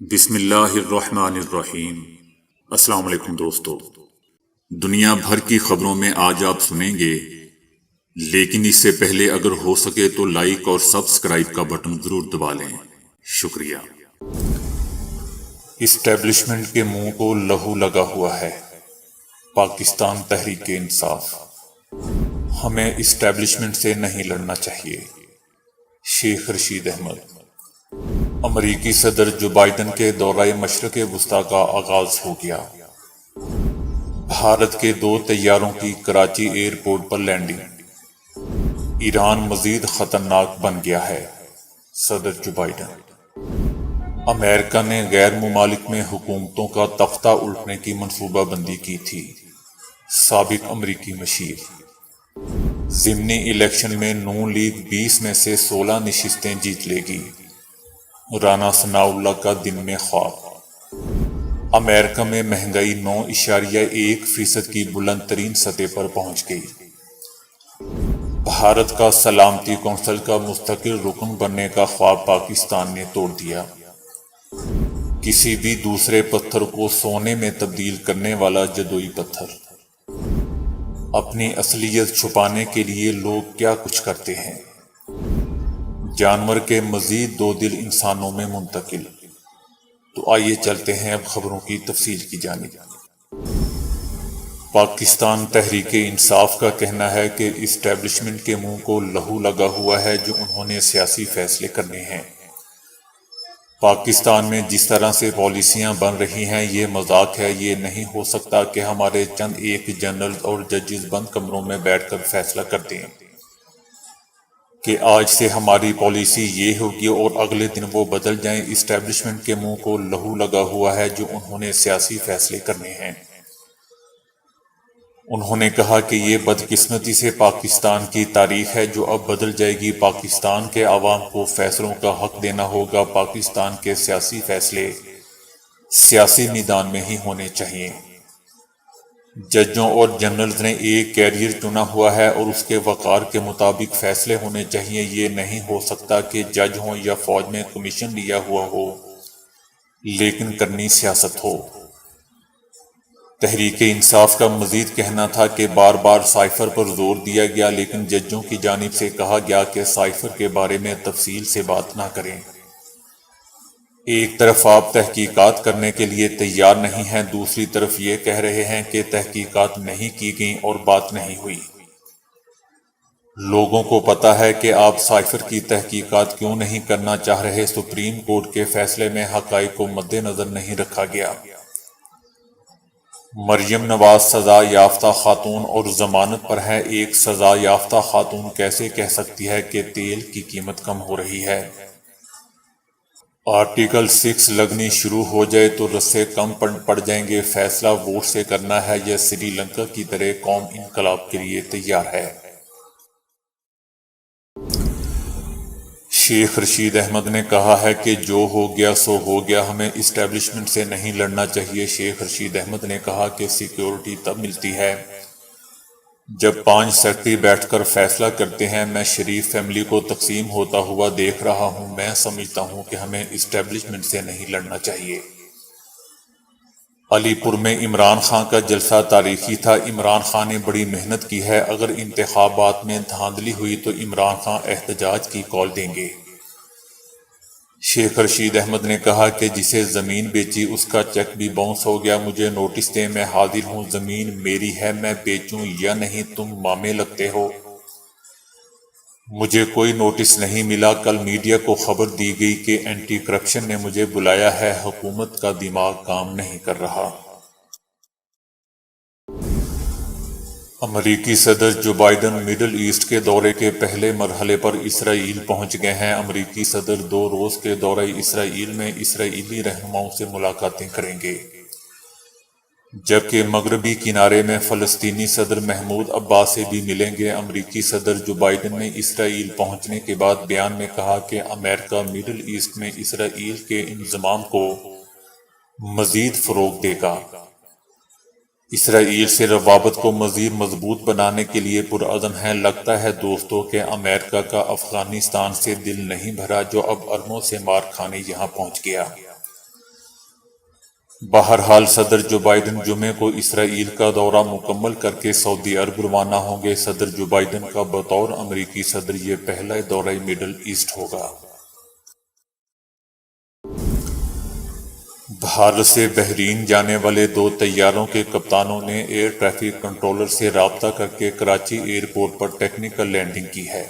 بسم اللہ الرحمن الرحیم۔ السلام علیکم دوستو، دنیا بھر کی خبروں میں آج آپ سنیں گے، لیکن اس سے پہلے اگر ہو سکے تو لائک اور سبسکرائب کا بٹن ضرور دبا لیں۔ شکریہ۔ اسٹیبلشمنٹ کے منہ کو لہو لگا ہوا ہے۔ پاکستان تحریک انصاف۔ ہمیں اسٹیبلشمنٹ سے نہیں لڑنا چاہیے۔ شیخ رشید احمد۔ امریکی صدر جو بائیڈن کے دورہ مشرق وسطیٰ کا آغاز ہو گیا۔ بھارت کے 2 طیاروں کی کراچی ایئرپورٹ پر لینڈنگ۔ ایران مزید خطرناک بن گیا ہے، صدر جو بائیڈن۔ امریکہ نے غیر ممالک میں حکومتوں کا تختہ الٹنے کی منصوبہ بندی کی تھی، سابق امریکی مشیر۔ ضمنی الیکشن میں نون لیگ 20 میں سے 16 نشستیں جیت لے گی، رانا ثناء اللہ کا دن میں خواب۔ امریکہ میں مہنگائی 9.1% کی بلند ترین سطح پر پہنچ گئی۔ بھارت کا سلامتی کونسل کا مستقل رکن بننے کا خواب پاکستان نے توڑ دیا۔ کسی بھی دوسرے پتھر کو سونے میں تبدیل کرنے والا جدوئی پتھر۔ اپنی اصلیت چھپانے کے لیے لوگ کیا کچھ کرتے ہیں۔ جانور کے مزید 2 دل انسانوں میں منتقل۔ تو آئیے چلتے ہیں اب خبروں کی تفصیل کی جانب۔ پاکستان تحریک انصاف کا کہنا ہے کہ اسٹیبلشمنٹ کے منہ کو لہو لگا ہوا ہے جو انہوں نے سیاسی فیصلے کرنے ہیں۔ پاکستان میں جس طرح سے پالیسیاں بن رہی ہیں یہ مذاق ہے۔ یہ نہیں ہو سکتا کہ ہمارے چند ایک جنرل اور ججز بند کمروں میں بیٹھ کر فیصلہ کر دیں کہ آج سے ہماری پالیسی یہ ہوگی اور اگلے دن وہ بدل جائیں۔ اسٹیبلشمنٹ کے منہ کو لہو لگا ہوا ہے جو انہوں نے سیاسی فیصلے کرنے ہیں۔ انہوں نے کہا کہ یہ بدقسمتی سے پاکستان کی تاریخ ہے جو اب بدل جائے گی۔ پاکستان کے عوام کو فیصلوں کا حق دینا ہوگا۔ پاکستان کے سیاسی فیصلے سیاسی میدان میں ہی ہونے چاہیے۔ ججوں اور جنرلز نے ایک کیریئر چنا ہوا ہے اور اس کے وقار کے مطابق فیصلے ہونے چاہیے۔ یہ نہیں ہو سکتا کہ جج ہوں یا فوج میں کمیشن لیا ہوا ہو لیکن کرنی سیاست ہو۔ تحریک انصاف کا مزید کہنا تھا کہ بار بار سائفر پر زور دیا گیا لیکن ججوں کی جانب سے کہا گیا کہ سائفر کے بارے میں تفصیل سے بات نہ کریں۔ ایک طرف آپ تحقیقات کرنے کے لیے تیار نہیں ہیں، دوسری طرف یہ کہہ رہے ہیں کہ تحقیقات نہیں کی گئیں اور بات نہیں ہوئی۔ لوگوں کو پتہ ہے کہ آپ سائفر کی تحقیقات کیوں نہیں کرنا چاہ رہے۔ سپریم کورٹ کے فیصلے میں حقائق کو مد نظر نہیں رکھا گیا۔ مریم نواز سزا یافتہ خاتون اور ضمانت پر ہے۔ ایک سزا یافتہ خاتون کیسے کہہ سکتی ہے کہ تیل کی قیمت کم ہو رہی ہے؟ آرٹیکل 6 لگنی شروع ہو جائے تو رسے کم پڑ جائیں گے۔ فیصلہ ووٹ سے کرنا ہے یا سری لنکا کی طرح قوم انقلاب کے لیے تیار ہے؟ شیخ رشید احمد نے کہا ہے کہ جو ہو گیا سو ہو گیا، ہمیں اسٹیبلشمنٹ سے نہیں لڑنا چاہیے۔ شیخ رشید احمد نے کہا کہ سیکیورٹی تب ملتی ہے جب 5 سیکرٹری بیٹھ کر فیصلہ کرتے ہیں۔ میں شریف فیملی کو تقسیم ہوتا ہوا دیکھ رہا ہوں۔ میں سمجھتا ہوں کہ ہمیں اسٹیبلشمنٹ سے نہیں لڑنا چاہیے۔ علی پور میں عمران خان کا جلسہ تاریخی تھا۔ عمران خان نے بڑی محنت کی ہے۔ اگر انتخابات میں دھاندلی ہوئی تو عمران خان احتجاج کی کال دیں گے۔ شیخ رشید احمد نے کہا کہ جسے زمین بیچی اس کا چیک بھی باؤنس ہو گیا۔ مجھے نوٹس دیں، میں حاضر ہوں۔ زمین میری ہے، میں بیچوں یا نہیں تم مامے لگتے ہو۔ مجھے کوئی نوٹس نہیں ملا۔ کل میڈیا کو خبر دی گئی کہ اینٹی کرپشن نے مجھے بلایا ہے۔ حکومت کا دماغ کام نہیں کر رہا۔ امریکی صدر جو بائیڈن مڈل ایسٹ کے دورے کے پہلے مرحلے پر اسرائیل پہنچ گئے ہیں۔ امریکی صدر 2 روز کے دورہ اسرائیل میں اسرائیلی رہنماؤں سے ملاقاتیں کریں گے، جبکہ مغربی کنارے میں فلسطینی صدر محمود عباس سے بھی ملیں گے۔ امریکی صدر جو بائیڈن نے اسرائیل پہنچنے کے بعد بیان میں کہا کہ امریکہ مڈل ایسٹ میں اسرائیل کے انضمام کو مزید فروغ دے گا۔ اسرائیل سے روابط کو مزید مضبوط بنانے کے لیے پرعزم ہے۔ لگتا ہے دوستو کہ امریکہ کا افغانستان سے دل نہیں بھرا جو اب اربوں سے مار کھانے یہاں پہنچ گیا۔ بہرحال صدر جو بائیڈن جمعے کو اسرائیل کا دورہ مکمل کر کے سعودی عرب روانہ ہوں گے۔ صدر جو بائیڈن کا بطور امریکی صدر یہ پہلا دورہ مڈل ایسٹ ہوگا۔ بھارت سے بحرین جانے والے 2 طیاروں کے کپتانوں نے ایئر ٹریفک کنٹرولر سے رابطہ کر کے کراچی ایئرپورٹ پر ٹیکنیکل لینڈنگ کی ہے۔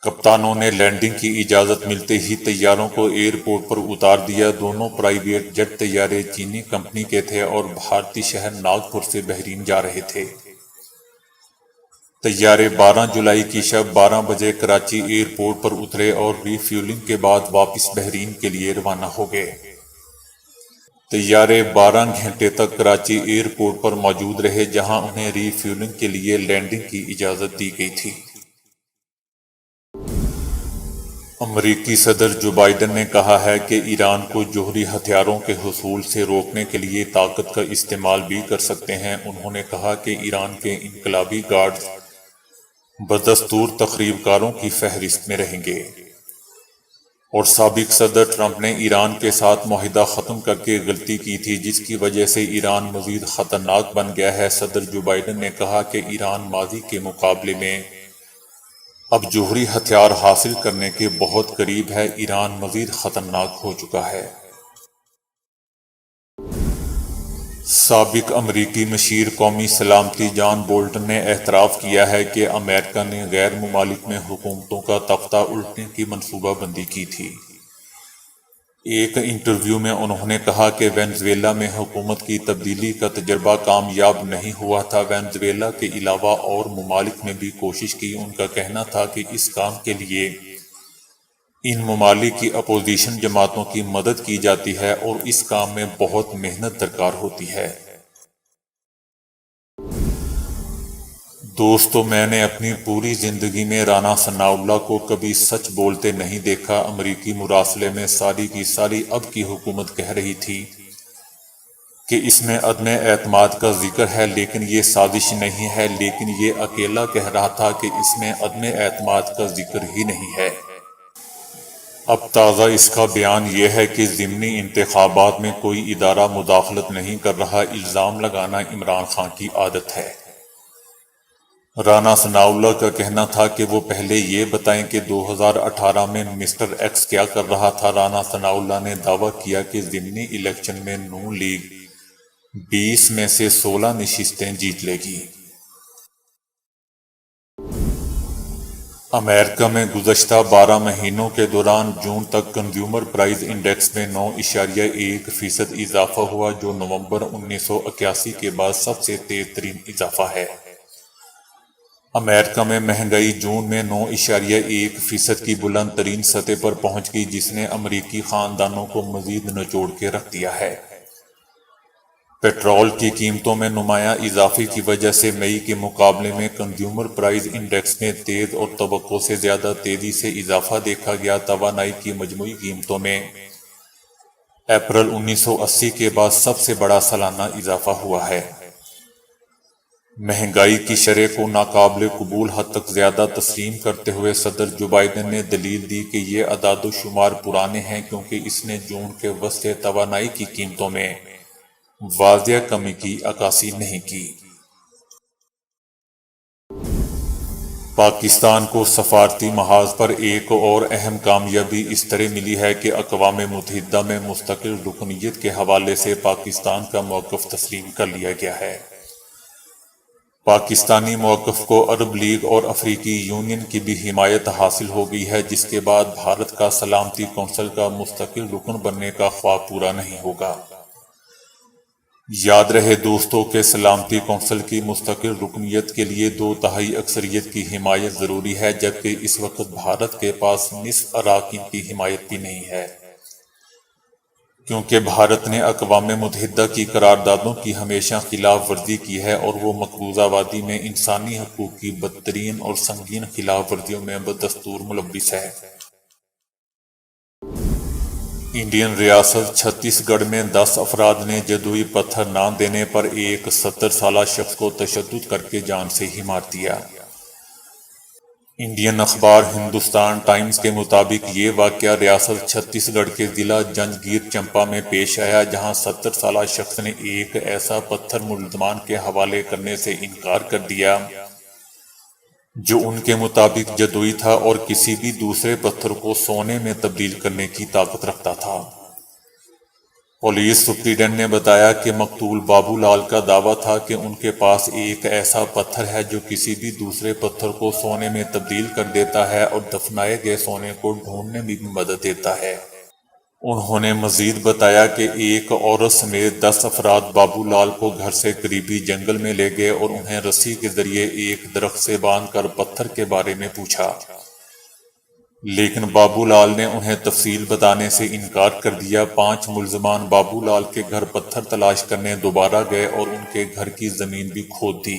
کپتانوں نے لینڈنگ کی اجازت ملتے ہی طیاروں کو ایئرپورٹ پر اتار دیا۔ دونوں پرائیویٹ جیٹ طیارے چینی کمپنی کے تھے اور بھارتی شہر ناگپور سے بحرین جا رہے تھے۔ طیارے 12 جولائی کی شب 12 بجے کراچی ایئرپورٹ پر اترے اور ری فیولنگ کے بعد واپس بحرین کے لیے روانہ ہو گئے۔ طیارے 12 گھنٹے تک کراچی ایئرپورٹ پر موجود رہے، جہاں انہیں ری فیولنگ کے لیے لینڈنگ کی اجازت دی گئی تھی۔ امریکی صدر جو بائیڈن نے کہا ہے کہ ایران کو جوہری ہتھیاروں کے حصول سے روکنے کے لیے طاقت کا استعمال بھی کر سکتے ہیں۔ انہوں نے کہا کہ ایران کے انقلابی گارڈز بدستور تخریب کاروں کی فہرست میں رہیں گے، اور سابق صدر ٹرمپ نے ایران کے ساتھ معاہدہ ختم کر کے غلطی کی تھی، جس کی وجہ سے ایران مزید خطرناک بن گیا ہے۔ صدر جو بائیڈن نے کہا کہ ایران ماضی کے مقابلے میں اب جوہری ہتھیار حاصل کرنے کے بہت قریب ہے۔ ایران مزید خطرناک ہو چکا ہے۔ سابق امریکی مشیر قومی سلامتی جان بولٹن نے اعتراف کیا ہے کہ امریکہ نے غیر ممالک میں حکومتوں کا تختہ الٹنے کی منصوبہ بندی کی تھی۔ ایک انٹرویو میں انہوں نے کہا کہ وینزویلا میں حکومت کی تبدیلی کا تجربہ کامیاب نہیں ہوا تھا۔ وینزویلا کے علاوہ اور ممالک میں بھی کوشش کی۔ ان کا کہنا تھا کہ اس کام کے لیے ان ممالک کی اپوزیشن جماعتوں کی مدد کی جاتی ہے اور اس کام میں بہت محنت درکار ہوتی ہے۔ دوستو، میں نے اپنی پوری زندگی میں رانا ثناءاللہ کو کبھی سچ بولتے نہیں دیکھا۔ امریکی مراسلے میں ساری کی ساری اب کی حکومت کہہ رہی تھی کہ اس میں عدم اعتماد کا ذکر ہے، لیکن یہ سازش نہیں ہے، لیکن یہ اکیلا کہہ رہا تھا کہ اس میں عدم اعتماد کا ذکر ہی نہیں ہے۔ اب تازہ اس کا بیان یہ ہے کہ ضمنی انتخابات میں کوئی ادارہ مداخلت نہیں کر رہا۔ الزام لگانا عمران خان کی عادت ہے۔ رانا ثناءاللہ کا کہنا تھا کہ وہ پہلے یہ بتائیں کہ 2018 میں مسٹر ایکس کیا کر رہا تھا۔ رانا ثناءاللہ نے دعویٰ کیا کہ ضمنی الیکشن میں نون لیگ 20 میں سے 16 نشستیں جیت لے گی۔ امریکہ میں گزشتہ 12 مہینوں کے دوران جون تک کنزیومر پرائز انڈیکس میں 9.1% اضافہ ہوا، جو نومبر 1981 کے بعد سب سے تیز ترین اضافہ ہے۔ امریکہ میں مہنگائی جون میں 9.1% کی بلند ترین سطح پر پہنچ گئی، جس نے امریکی خاندانوں کو مزید نچوڑ کے رکھ دیا ہے۔ پیٹرول کی قیمتوں میں نمایاں اضافے کی وجہ سے مئی کے مقابلے میں کنزیومر پرائز انڈیکس میں تیز اور توقع سے زیادہ تیزی سے اضافہ دیکھا گیا۔ توانائی کی مجموعی قیمتوں میں اپریل 1980 کے بعد سب سے بڑا سالانہ اضافہ ہوا ہے۔ مہنگائی کی شرح کو ناقابل قبول حد تک زیادہ تسلیم کرتے ہوئے صدر جو بائیڈن نے دلیل دی کہ یہ اعداد و شمار پرانے ہیں، کیونکہ اس نے جون کے وسط توانائی کی قیمتوں میں واضح کمی کی عکاسی نہیں کی۔ پاکستان کو سفارتی محاذ پر ایک اور اہم کامیابی اس طرح ملی ہے کہ اقوام متحدہ میں مستقل رکنیت کے حوالے سے پاکستان کا موقف تسلیم کر لیا گیا ہے۔ پاکستانی موقف کو عرب لیگ اور افریقی یونین کی بھی حمایت حاصل ہو گئی ہے، جس کے بعد بھارت کا سلامتی کونسل کا مستقل رکن بننے کا خواب پورا نہیں ہوگا۔ یاد رہے دوستو کہ سلامتی کونسل کی مستقل رکنیت کے لیے 2/3 اکثریت کی حمایت ضروری ہے، جبکہ اس وقت بھارت کے پاس نصف اراکین کی حمایت بھی نہیں ہے، کیونکہ بھارت نے اقوام متحدہ کی قراردادوں کی ہمیشہ خلاف ورزی کی ہے اور وہ مقبوضہ وادی میں انسانی حقوق کی بدترین اور سنگین خلاف ورزیوں میں بدستور ملوث ہے۔ انڈین ریاست چھتیس گڑھ میں 10 افراد نے جدوئی پتھر نہ دینے پر ایک 70 سالہ شخص کو تشدد کر کے جان سے ہی مار دیا۔ انڈین اخبار ہندوستان ٹائمز کے مطابق یہ واقعہ ریاست چھتیس گڑھ کے ضلع جنجگیر چمپا میں پیش آیا، جہاں 70 سالہ شخص نے ایک ایسا پتھر ملزمان کے حوالے کرنے سے انکار کر دیا جو ان کے مطابق جادوئی تھا اور کسی بھی دوسرے پتھر کو سونے میں تبدیل کرنے کی طاقت رکھتا تھا۔ پولیس سپرنٹنڈنٹ نے بتایا کہ مقتول بابو لال کا دعویٰ تھا کہ ان کے پاس ایک ایسا پتھر ہے جو کسی بھی دوسرے پتھر کو سونے میں تبدیل کر دیتا ہے اور دفنائے گئے سونے کو ڈھونڈنے میں بھی مدد دیتا ہے۔ انہوں نے مزید بتایا کہ ایک عورت سمیت 10 افراد بابو لال کو گھر سے قریبی جنگل میں لے گئے اور انہیں رسی کے ذریعے ایک درخت سے باندھ کر پتھر کے بارے میں پوچھا، لیکن بابو لال نے انہیں تفصیل بتانے سے انکار کر دیا۔ 5 ملزمان بابو لال کے گھر پتھر تلاش کرنے دوبارہ گئے اور ان کے گھر کی زمین بھی کھود دی۔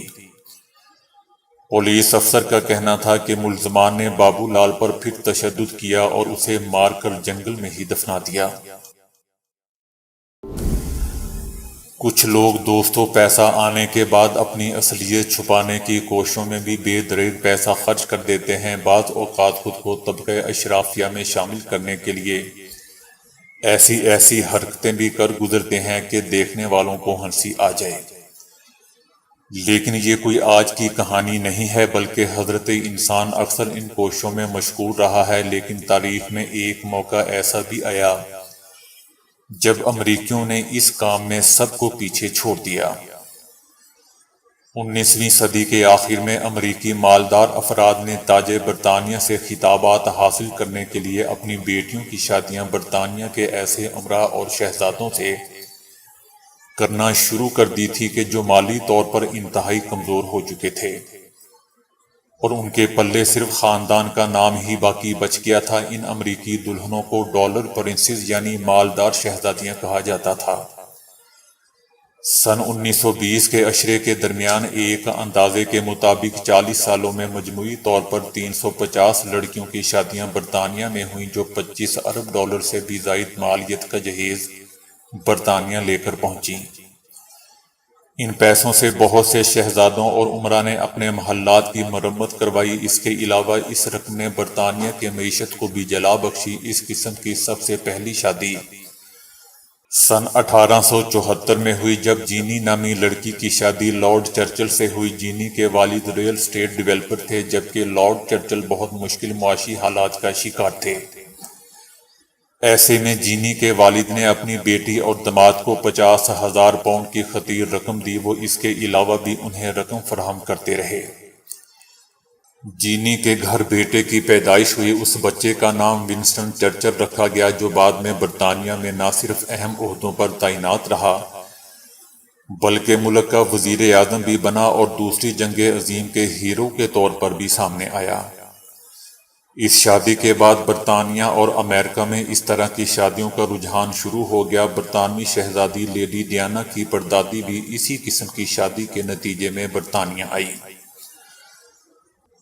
پولیس افسر کا کہنا تھا کہ ملزمان نے بابو لال پر پھر تشدد کیا اور اسے مار کر جنگل میں ہی دفنا دیا۔ کچھ لوگ دوستوں پیسہ آنے کے بعد اپنی اصلیت چھپانے کی کوششوں میں بھی بے دریغ پیسہ خرچ کر دیتے ہیں۔ بعض اوقات خود کو طبقہ اشرافیہ میں شامل کرنے کے لیے ایسی حرکتیں بھی کر گزرتے ہیں کہ دیکھنے والوں کو ہنسی آ جائے۔ لیکن یہ کوئی آج کی کہانی نہیں ہے، بلکہ حضرت انسان اکثر ان کوششوں میں مشغول رہا ہے۔ لیکن تاریخ میں ایک موقع ایسا بھی آیا جب امریکیوں نے اس کام میں سب کو پیچھے چھوڑ دیا۔ 19ویں صدی کے آخر میں امریکی مالدار افراد نے تاج برطانیہ سے خطابات حاصل کرنے کے لیے اپنی بیٹیوں کی شادیاں برطانیہ کے ایسے امراء اور شہزادوں سے کرنا شروع کر دی تھی کہ جو مالی طور پر انتہائی کمزور ہو چکے تھے اور ان کے پلے صرف خاندان کا نام ہی باقی بچ گیا تھا۔ ان امریکی دلہنوں کو ڈالر پرنسز یعنی مالدار شہزادیاں کہا جاتا تھا۔ سن 1920 کے عشرے کے درمیان ایک اندازے کے مطابق 40 سالوں میں مجموعی طور پر 350 لڑکیوں کی شادیاں برطانیہ میں ہوئیں، جو 25 ارب ڈالر سے بھی زائد مالیت کا جہیز برطانیہ لے کر پہنچیں۔ ان پیسوں سے بہت سے شہزادوں اور امراء نے اپنے محلات کی مرمت کروائی۔ اس کے علاوہ اس رقم نے برطانیہ کے معیشت کو بھی جلا بخشی۔ اس قسم کی سب سے پہلی شادی سن 1874 میں ہوئی، جب جینی نامی لڑکی کی شادی لارڈ چرچل سے ہوئی۔ جینی کے والد ریل اسٹیٹ ڈیولپر تھے، جبکہ لارڈ چرچل بہت مشکل معاشی حالات کا شکار تھے۔ ایسے میں جینی کے والد نے اپنی بیٹی اور داماد کو 50,000 پاؤنڈ کی خطیر رقم دی۔ وہ اس کے علاوہ بھی انہیں رقم فراہم کرتے رہے۔ جینی کے گھر بیٹے کی پیدائش ہوئی۔ اس بچے کا نام ونسٹن چرچل رکھا گیا، جو بعد میں برطانیہ میں نہ صرف اہم عہدوں پر تعینات رہا بلکہ ملک کا وزیر اعظم بھی بنا اور دوسری جنگ عظیم کے ہیرو کے طور پر بھی سامنے آیا۔ اس شادی کے بعد برطانیہ اور امریکہ میں اس طرح کی شادیوں کا رجحان شروع ہو گیا۔ برطانوی شہزادی لیڈی ڈیانا کی پردادی بھی اسی قسم کی شادی کے نتیجے میں برطانیہ آئی۔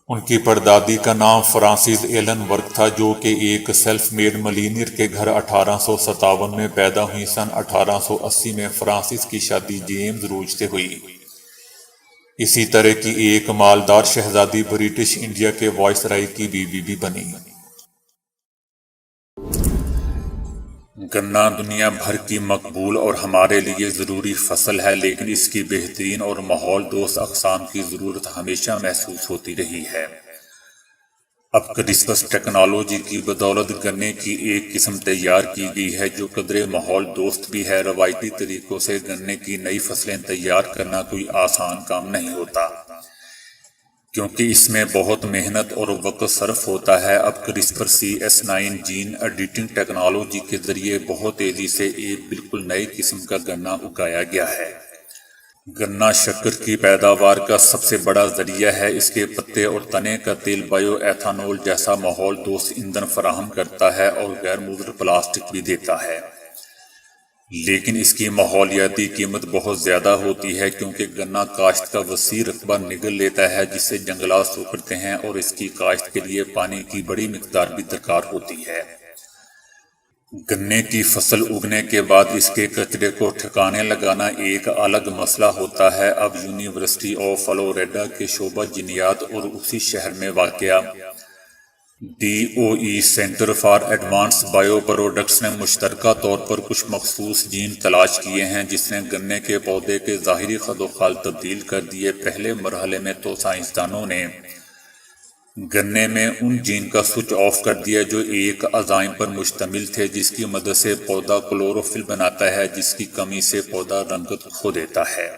ان کی پردادی کا نام فرانسس ایلن ورک تھا، جو کہ ایک سیلف میڈ ملینئر کے گھر 1857 میں پیدا ہوئی۔ سن 1880 میں فرانسس کی شادی جیمز روج سے ہوئی۔ اسی طرح کی ایک مالدار شہزادی برٹش انڈیا کے وائسرائے کی بیوی بھی بنی۔ گنا دنیا بھر کی مقبول اور ہمارے لیے ضروری فصل ہے، لیکن اس کی بہترین اور ماحول دوست اقسام کی ضرورت ہمیشہ محسوس ہوتی رہی ہے۔ اب کرسپس ٹیکنالوجی کی بدولت گنے کی ایک قسم تیار کی گئی ہے جو قدرے ماحول دوست بھی ہے۔ روایتی طریقوں سے گنے کی نئی فصلیں تیار کرنا کوئی آسان کام نہیں ہوتا، کیونکہ اس میں بہت محنت اور وقت صرف ہوتا ہے۔ اب کرسپر CS9 جین ایڈیٹنگ ٹیکنالوجی کے ذریعے بہت تیزی سے ایک بالکل نئی قسم کا گنا اگایا گیا ہے۔ گنا شکر کی پیداوار کا سب سے بڑا ذریعہ ہے۔ اس کے پتے اور تنے کا تیل بائیو ایتھانول جیسا ماحول دوست ایندھن فراہم کرتا ہے اور غیر مضر پلاسٹک بھی دیتا ہے، لیکن اس کی ماحولیاتی قیمت بہت زیادہ ہوتی ہے، کیونکہ گنا کاشت کا وسیع رقبہ نگل لیتا ہے جس سے جنگلات سوکھتے ہیں اور اس کی کاشت کے لیے پانی کی بڑی مقدار بھی درکار ہوتی ہے۔ گنے کی فصل اگنے کے بعد اس کے کچرے کو ٹھکانے لگانا ایک الگ مسئلہ ہوتا ہے۔ اب یونیورسٹی آف فلوریڈا کے شعبہ جینیات اور اسی شہر میں واقع DOE centre for advance bio products نے مشترکہ طور پر کچھ مخصوص جین تلاش کیے ہیں جس نے گنے کے پودے کے ظاہری خد و خال تبدیل کر دیے۔ پہلے مرحلے میں تو سائنسدانوں نے گنے میں ان جین کا سوئچ آف کر دیا جو ایک انزائم پر مشتمل تھے جس کی مدد سے پودا کلوروفل بناتا ہے، جس کی کمی سے پودا رنگت کھو دیتا ہے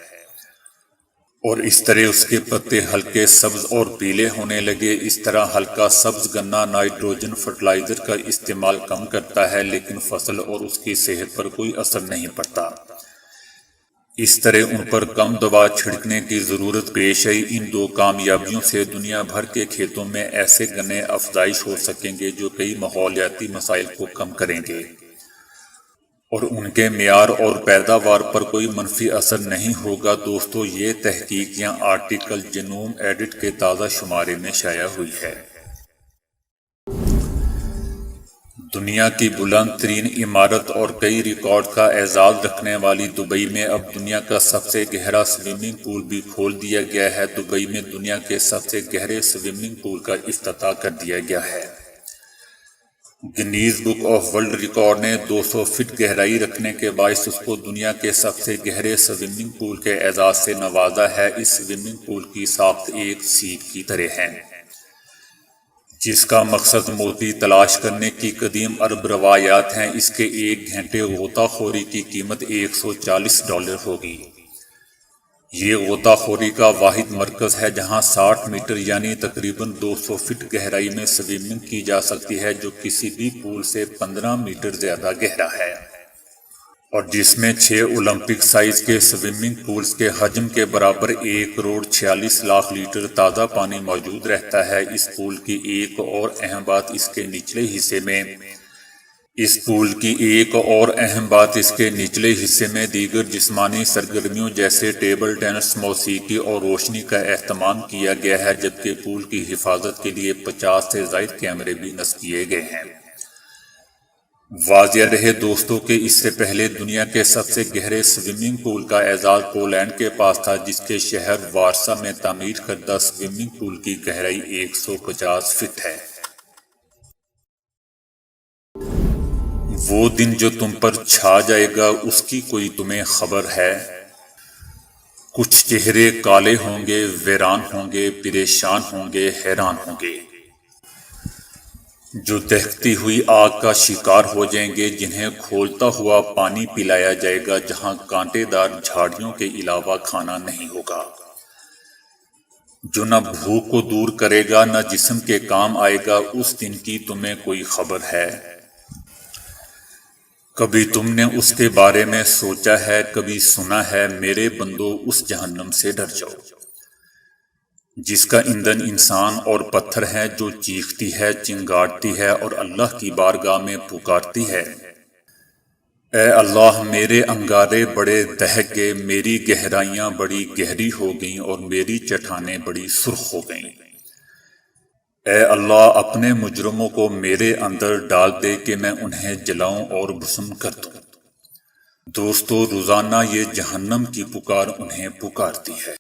اور اس طرح اس کے پتے ہلکے سبز اور پیلے ہونے لگے۔ اس طرح ہلکا سبز گنا نائٹروجن فرٹیلائزر کا استعمال کم کرتا ہے لیکن فصل اور اس کی صحت پر کوئی اثر نہیں پڑتا۔ اس طرح ان پر کم دوا چھڑکنے کی ضرورت پیش آئی۔ ان دو کامیابیوں سے دنیا بھر کے کھیتوں میں ایسے گنے افزائش ہو سکیں گے جو کئی ماحولیاتی مسائل کو کم کریں گے اور ان کے معیار اور پیداوار پر کوئی منفی اثر نہیں ہوگا۔ دوستو، یہ تحقیق یا آرٹیکل جینوم ایڈٹ کے تازہ شمارے میں شائع ہوئی ہے۔ دنیا کی بلند ترین عمارت اور کئی ریکارڈ کا اعزاز رکھنے والی دبئی میں اب دنیا کا سب سے گہرا سوئمنگ پول بھی کھول دیا گیا ہے۔ دبئی میں دنیا کے سب سے گہرے سوئمنگ پول کا افتتاح کر دیا گیا ہے۔ Guinness book of world record نے 200 فٹ گہرائی رکھنے کے باعث اس کو دنیا کے سب سے گہرے سوئمنگ پول کے اعزاز سے نوازا ہے۔ اس سوئمنگ پول کی ساخت ایک سیپ کی طرح ہے جس کا مقصد موتی تلاش کرنے کی قدیم عرب روایات ہیں۔ اس کے 1 گھنٹے غوطہ خوری کی قیمت $140 ہوگی۔ یہ غوطہ خوری کا واحد مرکز ہے جہاں 60 میٹر یعنی تقریباً 200 فٹ گہرائی میں سوئمنگ کی جا سکتی ہے، جو کسی بھی پول سے 15 میٹر زیادہ گہرا ہے اور جس میں 6 اولمپک سائز کے سوئمنگ پولز کے حجم کے برابر 1,46,00,000 لیٹر تازہ پانی موجود رہتا ہے۔ اس پول کی ایک اور اہم بات اس کے نچلے حصے میں دیگر جسمانی سرگرمیوں جیسے ٹیبل ٹینس، موسیقی اور روشنی کا اہتمام کیا گیا ہے، جبکہ پول کی حفاظت کے لیے 50 سے زائد کیمرے بھی نصب کیے گئے ہیں۔ واضح رہے دوستوں کہ اس سے پہلے دنیا کے سب سے گہرے سوئمنگ پول کا اعزاز پولینڈ کے پاس تھا، جس کے شہر وارسا میں تعمیر کردہ سوئمنگ پول کی گہرائی 150 فٹ ہے۔ وہ دن جو تم پر چھا جائے گا اس کی کوئی تمہیں خبر ہے؟ کچھ چہرے کالے ہوں گے، ویران ہوں گے، پریشان ہوں گے، حیران ہوں گے، جو دہکتی ہوئی آگ کا شکار ہو جائیں گے، جنہیں کھولتا ہوا پانی پلایا جائے گا، جہاں کانٹے دار جھاڑیوں کے علاوہ کھانا نہیں ہوگا، جو نہ بھوک کو دور کرے گا نہ جسم کے کام آئے گا۔ اس دن کی تمہیں کوئی خبر ہے؟ کبھی تم نے اس کے بارے میں سوچا ہے، کبھی سنا ہے؟ میرے بندو، اس جہنم سے ڈر جاؤ جس کا ایندھن انسان اور پتھر ہے، جو چیختی ہے، چنگاڑتی ہے اور اللہ کی بارگاہ میں پکارتی ہے، اے اللہ میرے انگارے بڑے دہک گئے، میری گہرائیاں بڑی گہری ہو گئیں اور میری چٹانیں بڑی سرخ ہو گئیں۔ اے اللہ اپنے مجرموں کو میرے اندر ڈال دے کہ میں انہیں جلاؤں اور بسم کر دوں۔ دوستو، روزانہ یہ جہنم کی پکار انہیں پکارتی ہے۔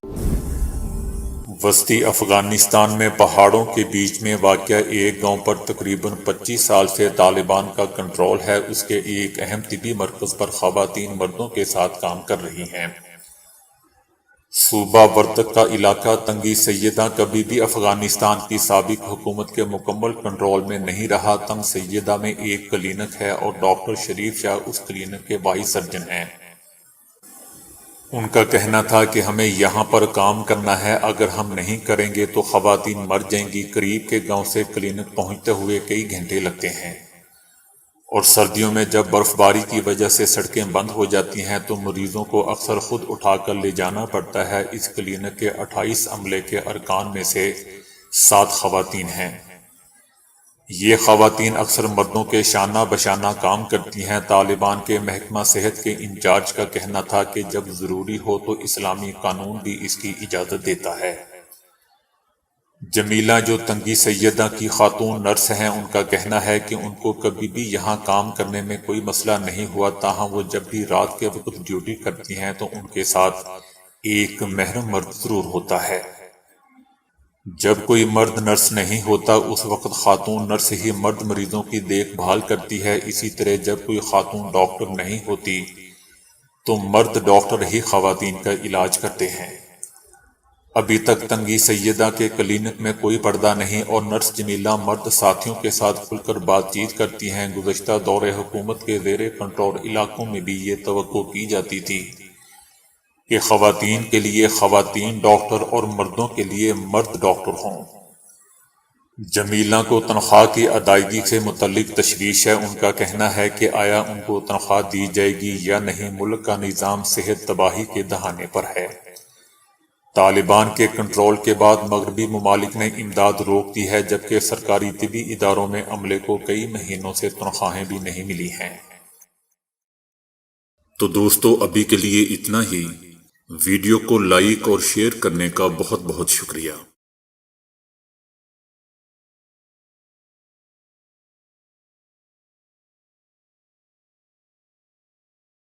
وسطی افغانستان میں پہاڑوں کے بیچ میں واقع ایک گاؤں پر تقریباً 25 سال سے طالبان کا کنٹرول ہے۔ اس کے ایک اہم طبی مرکز پر خواتین مردوں کے ساتھ کام کر رہی ہیں۔ صوبہ ورتک کا علاقہ تنگی سیدہ کبھی بھی افغانستان کی سابق حکومت کے مکمل کنٹرول میں نہیں رہا۔ تنگ سیدہ میں ایک کلینک ہے اور ڈاکٹر شریف شاہ اس کلینک کے بائی سرجن ہیں۔ ان کا کہنا تھا کہ ہمیں یہاں پر کام کرنا ہے، اگر ہم نہیں کریں گے تو خواتین مر جائیں گی۔ قریب کے گاؤں سے کلینک پہنچتے ہوئے کئی گھنٹے لگتے ہیں اور سردیوں میں جب برف باری کی وجہ سے سڑکیں بند ہو جاتی ہیں تو مریضوں کو اکثر خود اٹھا کر لے جانا پڑتا ہے۔ اس کلینک کے 28 عملے کے ارکان میں سے 7 خواتین ہیں۔ یہ خواتین اکثر مردوں کے شانہ بشانہ کام کرتی ہیں۔ طالبان کے محکمہ صحت کے انچارج کا کہنا تھا کہ جب ضروری ہو تو اسلامی قانون بھی اس کی اجازت دیتا ہے۔ جمیلہ جو تنگی سیدہ کی خاتون نرس ہیں، ان کا کہنا ہے کہ ان کو کبھی بھی یہاں کام کرنے میں کوئی مسئلہ نہیں ہوا، تاہم وہ جب بھی رات کے وقت ڈیوٹی کرتی ہیں تو ان کے ساتھ ایک محرم مرد ضرور ہوتا ہے۔ جب کوئی مرد نرس نہیں ہوتا اس وقت خاتون نرس ہی مرد مریضوں کی دیکھ بھال کرتی ہے، اسی طرح جب کوئی خاتون ڈاکٹر نہیں ہوتی تو مرد ڈاکٹر ہی خواتین کا علاج کرتے ہیں۔ ابھی تک تنگی سیدہ کے کلینک میں کوئی پردہ نہیں اور نرس جمیلہ مرد ساتھیوں کے ساتھ کھل کر بات چیت کرتی ہیں۔ گزشتہ دور حکومت کے زیر کنٹرول علاقوں میں بھی یہ توقع کی جاتی تھی کہ خواتین کے لیے خواتین ڈاکٹر اور مردوں کے لیے مرد ڈاکٹر ہوں۔ جمیلہ کو تنخواہ کی ادائیگی سے متعلق تشویش ہے۔ ان کا کہنا ہے کہ آیا ان کو تنخواہ دی جائے گی یا نہیں، ملک کا نظام صحت تباہی کے دہانے پر ہے۔ طالبان کے کنٹرول کے بعد مغربی ممالک نے امداد روک دی ہے، جبکہ سرکاری طبی اداروں میں عملے کو کئی مہینوں سے تنخواہیں بھی نہیں ملی ہیں۔ تو دوستو ابھی کے لیے اتنا ہی۔ ویڈیو کو لائک اور شیئر کرنے کا بہت بہت شکریہ۔